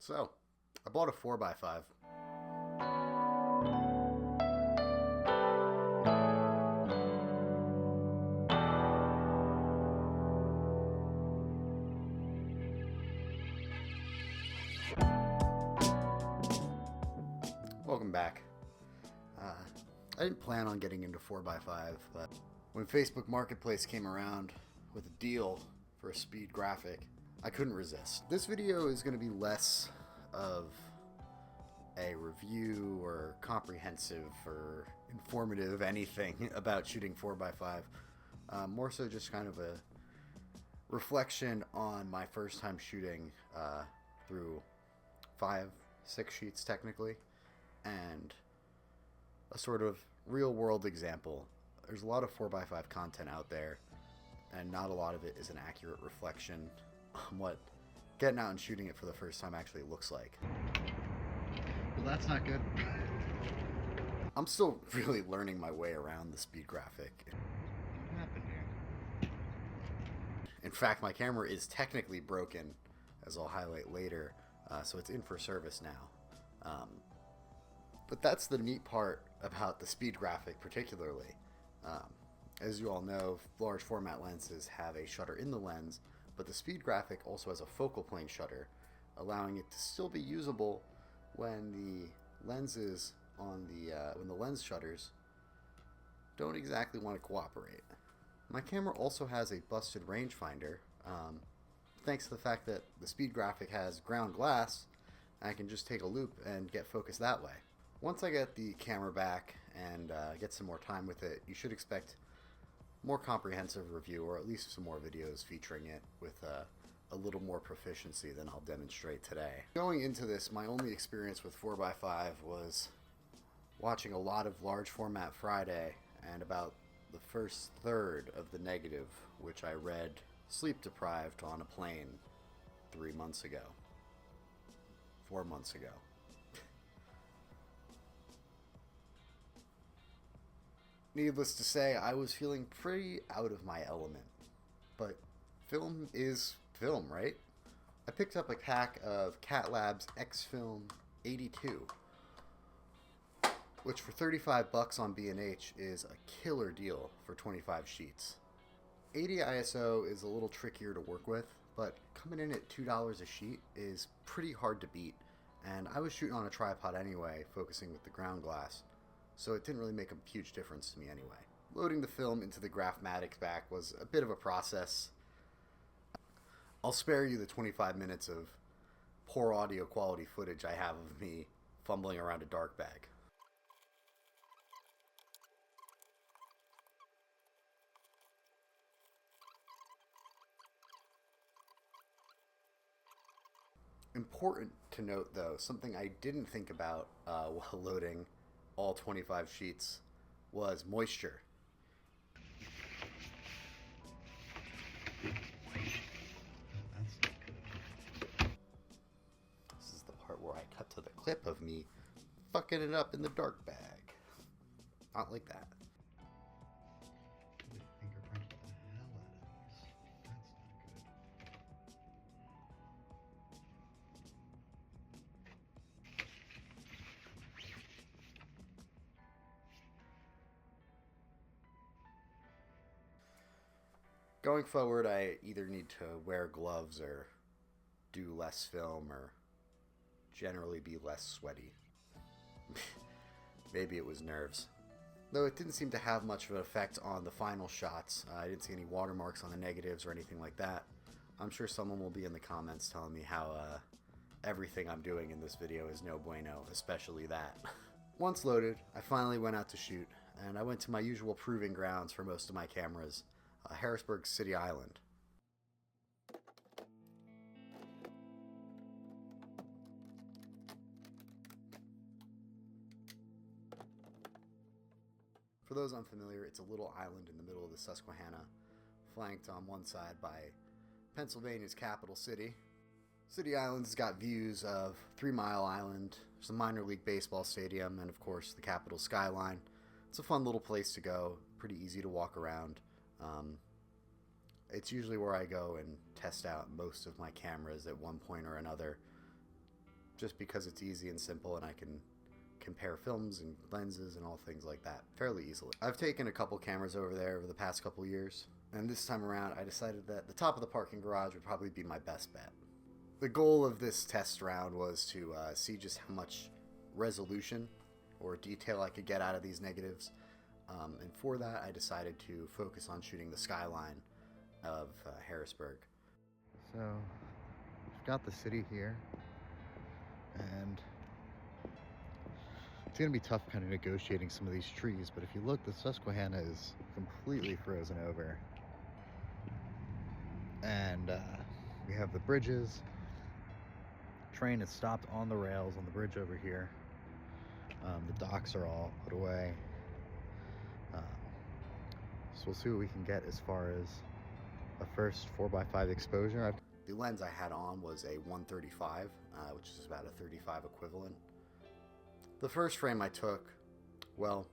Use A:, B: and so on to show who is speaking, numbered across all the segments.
A: So, I bought a 4x5. Welcome back. I didn't plan on getting into 4x5, but when Facebook Marketplace came around with a deal for a Speed Graphic, I couldn't resist. This video is going to be less of a review or comprehensive or informative anything about shooting 4x5. More so just kind of a reflection on my first time shooting through 5-6 sheets technically, and a sort of real world example. There's a lot of 4x5 content out there, and not a lot of it is an accurate reflection on what getting out and shooting it for the first time actually looks like. Well, that's not good. I'm still really learning my way around the Speed Graphic. What happened here? In fact, my camera is technically broken, as I'll highlight later, so it's in for service now. But that's the neat part about the Speed Graphic particularly. As you all know, large format lenses have a shutter in the lens, but the Speed Graphic also has a focal plane shutter, allowing it to still be usable when the lenses on when the lens shutters don't exactly want to cooperate. My camera also has a busted rangefinder. Thanks to the fact that the Speed Graphic has ground glass, I can just take a loop and get focused that way. Once I get the camera back and get some more time with it, you should expect more comprehensive review, or at least some more videos featuring it with a little more proficiency than I'll demonstrate today. Going into this, my only experience with 4x5 was watching a lot of Large Format Friday and about the first third of the negative, which I read sleep deprived on a plane 3 months ago. 4 months ago. Needless to say, I was feeling pretty out of my element. But film is film, right? I picked up a pack of Cat Labs X-Film 82, which for $35 on B&H is a killer deal for 25 sheets. 80 ISO is a little trickier to work with, but coming in at $2 a sheet is pretty hard to beat, and I was shooting on a tripod anyway, focusing with the ground glass, so it didn't really make a huge difference to me anyway. Loading the film into the Grafmatic back was a bit of a process. I'll spare you the 25 minutes of poor audio quality footage I have of me fumbling around a dark bag. Important to note though, something I didn't think about while loading all 25 sheets was moisture. That's not good. This is the part where I cut to the clip of me fucking it up in the dark bag. Not like that. Fingerprint the hell out of this. That's not good. Going forward, I either need to wear gloves or do less film or generally be less sweaty. Maybe it was nerves. Though it didn't seem to have much of an effect on the final shots. I didn't see any watermarks on the negatives or anything like that. I'm sure someone will be in the comments telling me how everything I'm doing in this video is no bueno, especially that. Once loaded, I finally went out to shoot, and I went to my usual proving grounds for most of my cameras, Harrisburg City Island. For those unfamiliar, it's a little island in the middle of the Susquehanna, flanked on one side by Pennsylvania's capital city. City Island's got views of 3 Mile Island, there's a minor league baseball stadium, and of course the Capitol skyline. It's a fun little place to go, pretty easy to walk around. It's usually where I go and test out most of my cameras at one point or another. just because it's easy and simple and I can compare films and lenses and all things like that fairly easily. I've taken a couple cameras over there over the past couple years, and this time around I decided that the top of the parking garage would probably be my best bet. The goal of this test round was to see just how much resolution or detail I could get out of these negatives, and for that I decided to focus on shooting the skyline of Harrisburg. So we've got the city here, and it's going to be tough kind of negotiating some of these trees, but if you look, the Susquehanna is completely frozen over. And we have the bridges. Train is stopped on the rails on the bridge over here. The docks are all put away. So we'll see what we can get as far as a first 4x5 exposure. The lens I had on was a 135, which is about a 35 equivalent. The first frame I took, well,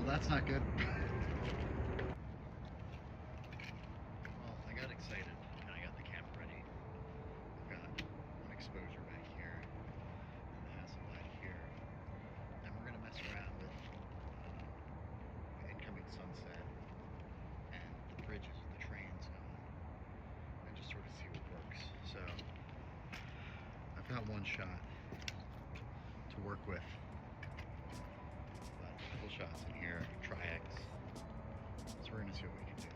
A: that's not good. Well, I got excited and I got the camera ready. I've got one exposure back here, and the Hasselblad here, and we're gonna mess around with the incoming sunset and the bridges with the trains going, and just sort of see what works. So I've got one shot to work with, but a couple shots in here, tri-X, so we're gonna see what we can do.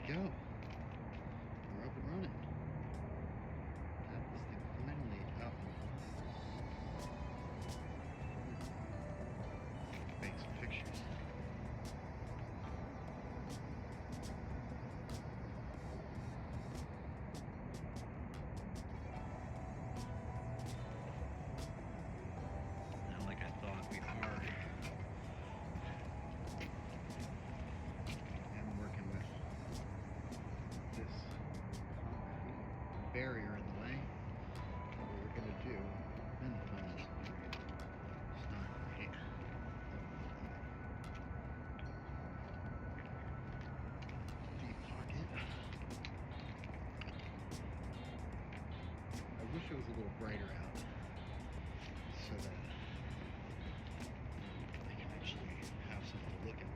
A: Go. We're up and running. That is the finally out and running. Make some pictures. Now, like I thought, we are. Barrier in the way. What we're going to do, and the phone is it's not great. Deep pocket. I wish it was a little brighter out so that I can actually have something to look at.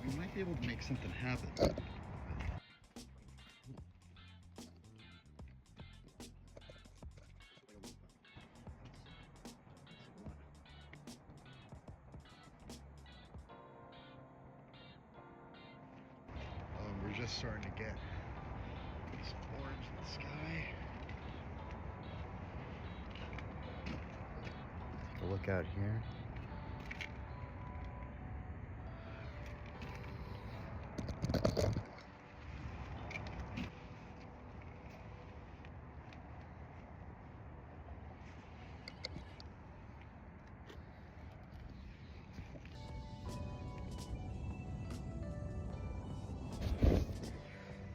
A: We might be able to make something happen. We're just starting to get some orange in the sky. Take a look out here.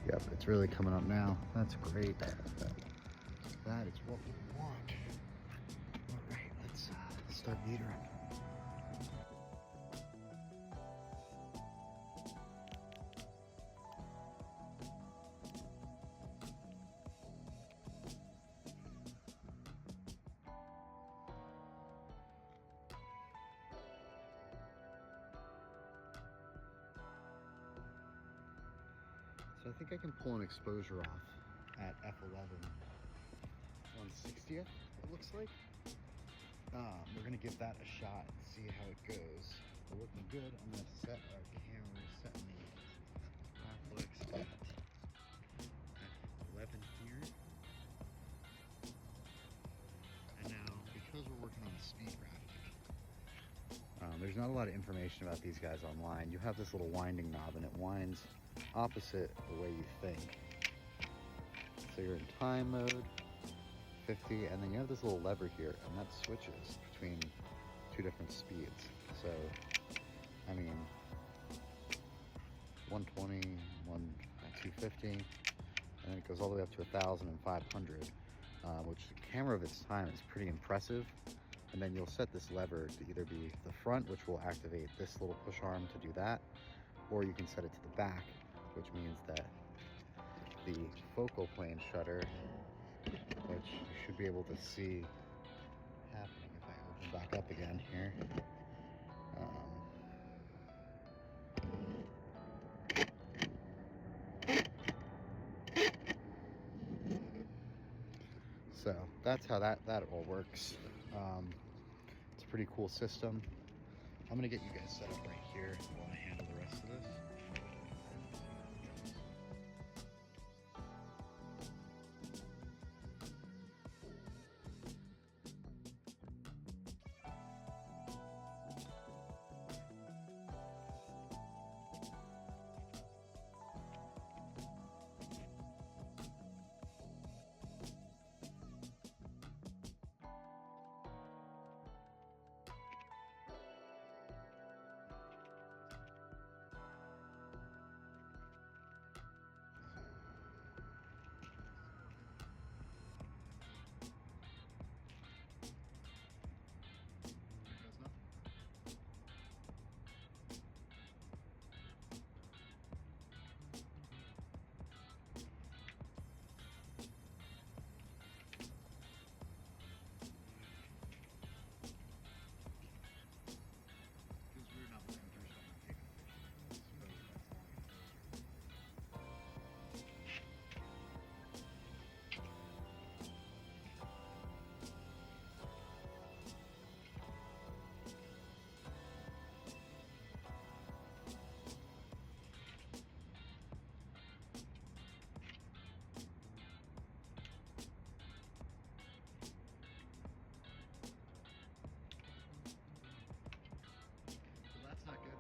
A: Yep, it's really coming up now. That's great. That is what we want. All right, let's start metering. So I think I can pull an exposure off at f11, 1/60th, it looks like. We're gonna give that a shot and see how it goes. We're looking good. I'm gonna set our camera, set the Graflex at 11 here. And now, because we're working on a speed graphic, there's not a lot of information about these guys online. You have this little winding knob and it winds opposite the way you think. So you're in time mode, 50, and then you have this little lever here, and that switches between two different speeds. So, I mean, 120, 250, and then it goes all the way up to 1,000 and 500, which the camera of its time is pretty impressive. And then you'll set this lever to either be the front, which will activate this little push arm to do that, or you can set it to the back, which means that the focal plane shutter, which you should be able to see happening if I open back up again here. So that's how that all works. It's a pretty cool system. I'm gonna get you guys set up right here while I handle the rest of this. That's not good.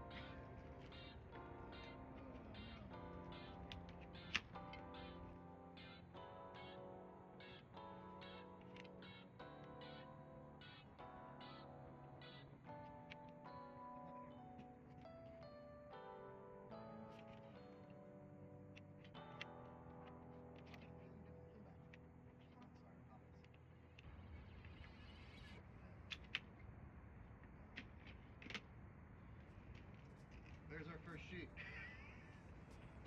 A: There's our first sheet.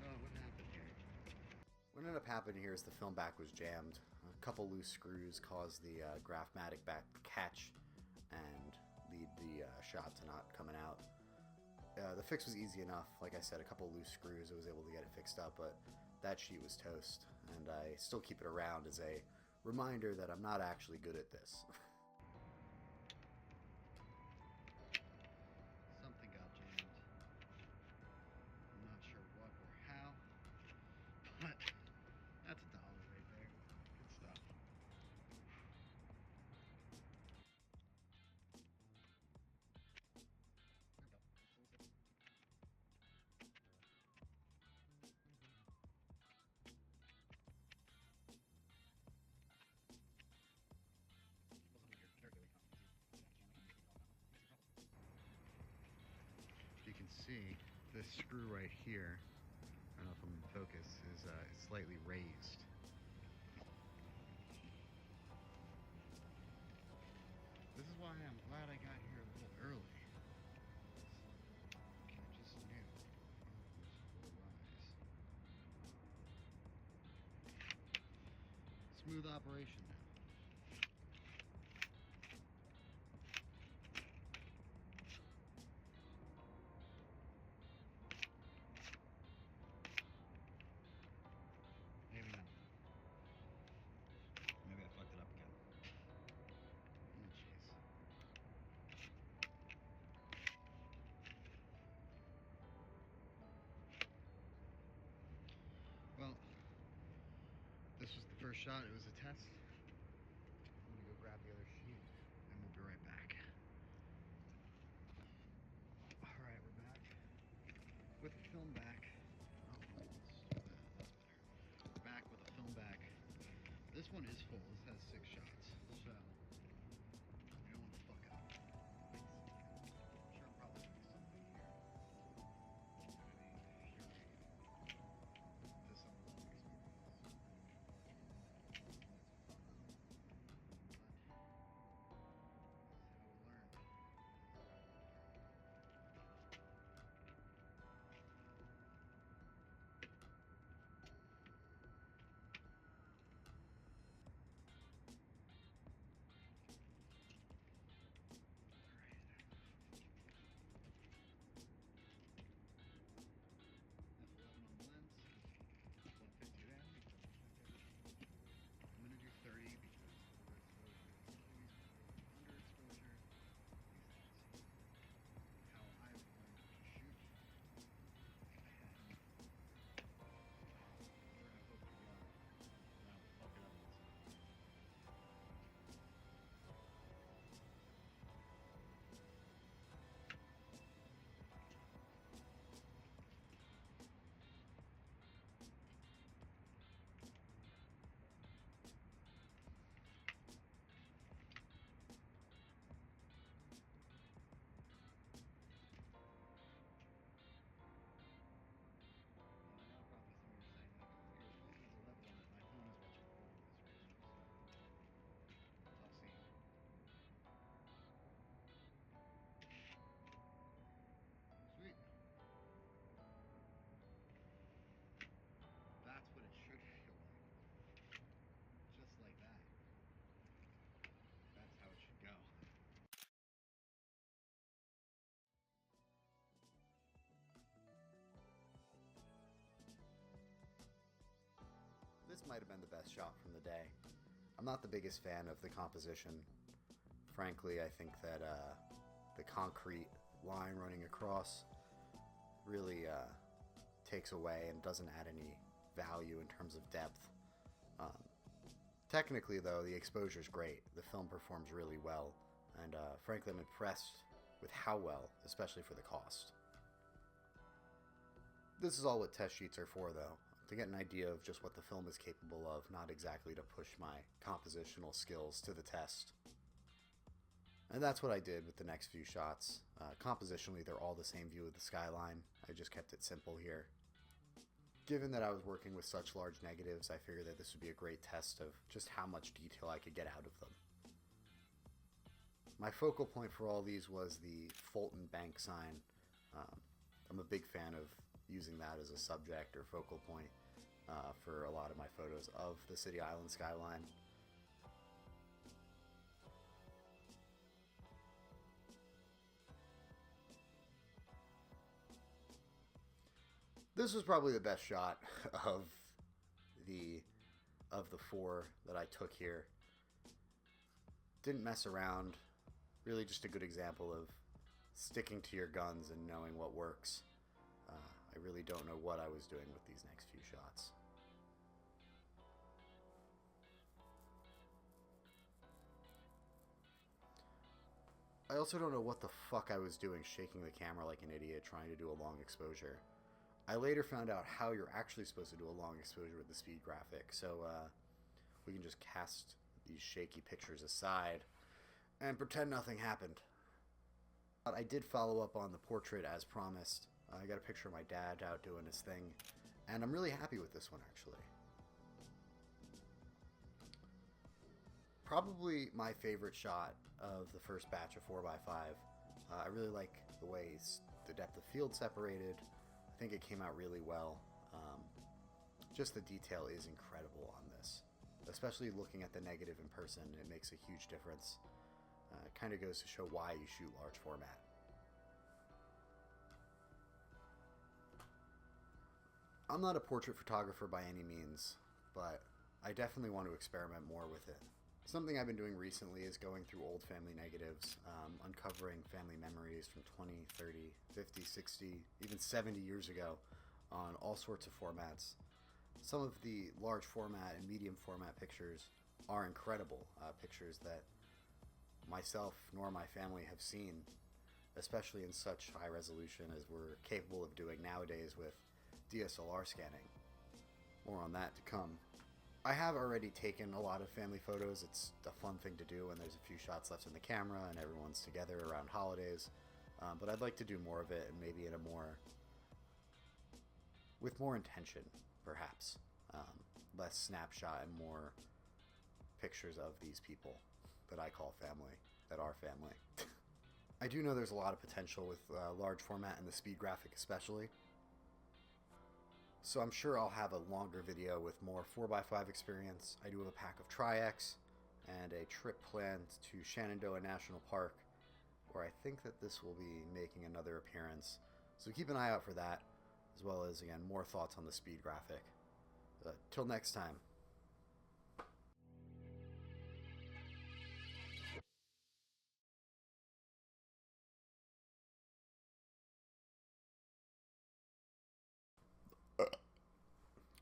A: Oh, what happened here? What ended up happening here is the film back was jammed. A couple loose screws caused the Grafmatic back to catch and lead the shot to not coming out. The fix was easy enough. Like I said, a couple loose screws, I was able to get it fixed up, but that sheet was toast. And I still keep it around as a reminder that I'm not actually good at this. Something got jammed. I'm not sure what or how, but that's $1 right there. Good stuff. You can see this screw right here, I don't know if I'm in focus, is slightly raised. This is why I'm glad I got here a little early. I just knew. Smooth operation now. Maybe not. Maybe I fucked it up again. Oh, jeez. first shot, it was a test. I'm gonna go grab the other sheet and we'll be right back. Alright, we're back with the film back. Oh, that's better. We're back with the film back. This one is full. This has 6 shots, so we don't want to fuck up. I'm sure probably be something here. Just some long experience. How we learn. I'm going to do 30 because underexposure is how I would learn to shoot. And we're going to hope to God that I will fuck it up this time. Sweet. That's what it should feel like. Just like that. That's how it should go. This might have been the best shot from the day. I'm not the biggest fan of the composition. Frankly, I think that the concrete line running across really takes away and doesn't add any value in terms of depth. Technically, though, the exposure is great. The film performs really well, and frankly, I'm impressed with how well, especially for the cost. This is all what test sheets are for, though, to get an idea of just what the film is capable of, not exactly to push my compositional skills to the test. And that's what I did with the next few shots. Compositionally, they're all the same view of the skyline. I just kept it simple here. Given that I was working with such large negatives, I figured that this would be a great test of just how much detail I could get out of them. My focal point for all these was the Fulton Bank sign. I'm a big fan of using that as a subject or focal point for a lot of my photos of the City Island skyline. This was probably the best shot of the 4 that I took here. Didn't mess around. Really just a good example of sticking to your guns and knowing what works. I really don't know what I was doing with these next few shots. I also don't know what the fuck I was doing shaking the camera like an idiot trying to do a long exposure. I later found out how you're actually supposed to do a long exposure with the Speed Graphic, so we can just cast these shaky pictures aside and pretend nothing happened. But I did follow up on the portrait as promised. I got a picture of my dad out doing his thing, and I'm really happy with this one, actually. Probably my favorite shot of the first batch of 4x5. I really like the way the depth of field separated. I think it came out really well. Just the detail is incredible on this. Especially looking at the negative in person, it makes a huge difference. It kind of goes to show why you shoot large format. I'm not a portrait photographer by any means, but I definitely want to experiment more with it. Something I've been doing recently is going through old family negatives, uncovering family memories from 20, 30, 50, 60, even 70 years ago on all sorts of formats. Some of the large format and medium format pictures are incredible, pictures that myself nor my family have seen, especially in such high resolution as we're capable of doing nowadays with DSLR scanning. More on that to come. I have already taken a lot of family photos. It's a fun thing to do when there's a few shots left in the camera and everyone's together around holidays. But I'd like to do more of it, and maybe in a with more intention, perhaps. Less snapshot and more pictures of these people that I call family, that are family. I do know there's a lot of potential with large format and the Speed Graphic especially. So I'm sure I'll have a longer video with more 4x5 experience. I do have a pack of Tri-X and a trip planned to Shenandoah National Park, where I think that this will be making another appearance. So keep an eye out for that, as well as, again, more thoughts on the Speed Graphic. Till next time.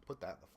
A: Put that in the